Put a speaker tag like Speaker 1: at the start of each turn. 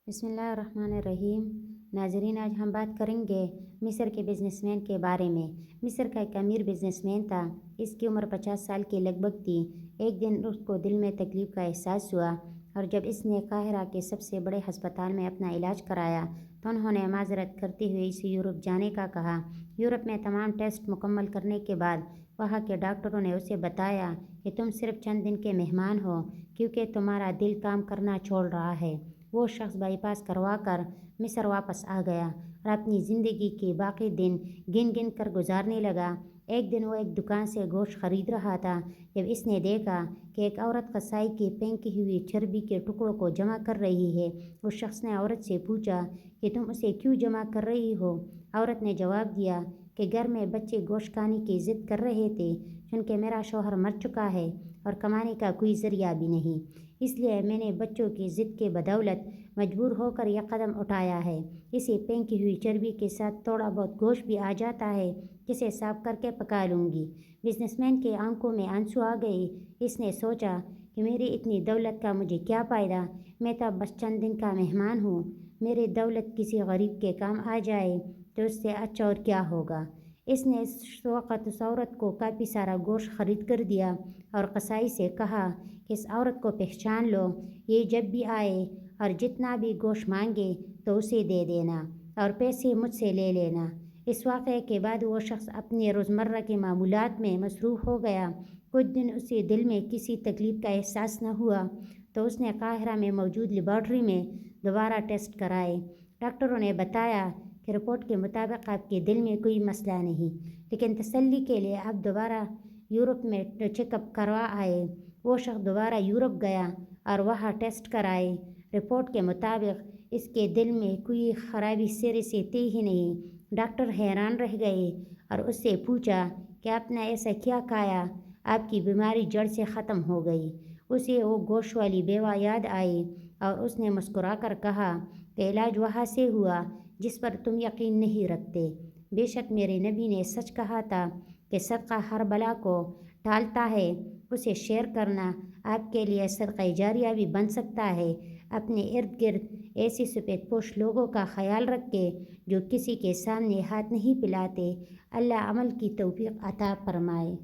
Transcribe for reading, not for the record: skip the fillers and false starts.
Speaker 1: بسم اللہ الرحمن الرحیم۔ ناظرین، آج ہم بات کریں گے مصر کے بزنس مین کے بارے میں۔ مصر کا ایک امیر بزنس مین تھا۔ اس کی عمر 50 سال کے لگ بھگ تھی۔ ایک دن اس کو دل میں تکلیف کا احساس ہوا، اور جب اس نے قاہرہ کے سب سے بڑے ہسپتال میں اپنا علاج کرایا تو انہوں نے معذرت کرتے ہوئے اسے یورپ جانے کا کہا۔ یورپ میں تمام ٹیسٹ مکمل کرنے کے بعد وہاں کے ڈاکٹروں نے اسے بتایا کہ تم صرف چند دن کے مہمان ہو، کیونکہ تمہارا دل کام کرنا چھوڑ رہا ہے۔ وہ شخص بائی پاس کروا کر مصر واپس آ گیا اور اپنی زندگی کے باقی دن گن گن کر گزارنے لگا۔ ایک دن وہ ایک دکان سے گوشت خرید رہا تھا جب اس نے دیکھا کہ ایک عورت قصائی کی پھینکی ہوئی چربی کے ٹکڑوں کو جمع کر رہی ہے۔ اس شخص نے عورت سے پوچھا کہ تم اسے کیوں جمع کر رہی ہو؟ عورت نے جواب دیا کہ گھر میں بچے گوشت کھانے کی ضد کر رہے تھے، چونکہ میرا شوہر مر چکا ہے اور کمانے کا کوئی ذریعہ بھی نہیں، اس لیے میں نے بچوں کی ضد کے بدولت مجبور ہو کر یہ قدم اٹھایا ہے۔ اسے پھینکی ہوئی چربی کے ساتھ تھوڑا بہت گوشت بھی آ جاتا ہے، جسے صاف کر کے پکا لوں گی۔ بزنس مین کے آنکھوں میں آنسو آ گئے۔ اس نے سوچا کہ میری اتنی دولت کا مجھے کیا فائدہ، میں تو بس چند دن کا مہمان ہوں۔ میری دولت کسی غریب کے کام آ جائے تو اس سے اچھا اور کیا ہوگا۔ اس نے اس وقت اس عورت کو کافی سارا گوشت خرید کر دیا اور قصائی سے کہا کہ اس عورت کو پہچان لو، یہ جب بھی آئے اور جتنا بھی گوشت مانگے تو اسے دے دینا اور پیسے مجھ سے لے لینا۔ اس واقعے کے بعد وہ شخص اپنے روزمرہ کے معمولات میں مصروف ہو گیا۔ کچھ دن اسے دل میں کسی تکلیف کا احساس نہ ہوا تو اس نے قاہرہ میں موجود لیبارٹری میں دوبارہ ٹیسٹ کرائے۔ ڈاکٹروں نے بتایا کہ رپورٹ کے مطابق آپ کے دل میں کوئی مسئلہ نہیں، لیکن تسلی کے لیے آپ دوبارہ یورپ میں چیک اپ کروا آئے۔ وہ شخص دوبارہ یورپ گیا اور وہاں ٹیسٹ کرائے۔ رپورٹ کے مطابق اس کے دل میں کوئی خرابی سرے سے تھی ہی نہیں۔ ڈاکٹر حیران رہ گئے اور اس سے پوچھا کہ آپ نے ایسا کیا کھایا، آپ کی بیماری جڑ سے ختم ہو گئی۔ اسے وہ گوشت والی بیوہ یاد آئی اور اس نے مسکرا کر کہا کہ علاج وہاں سے ہوا جس پر تم یقین نہیں رکھتے۔ بے شک میرے نبی نے سچ کہا تھا کہ صدقہ ہر بلا کو ٹالتا ہے۔ اسے شیئر کرنا آپ کے لیے صدقہ جاریہ بھی بن سکتا ہے۔ اپنے ارد گرد ایسے سفید پوش لوگوں کا خیال رکھے جو کسی کے سامنے ہاتھ نہیں پھیلاتے۔ اللہ عمل کی توفیق عطا فرمائے۔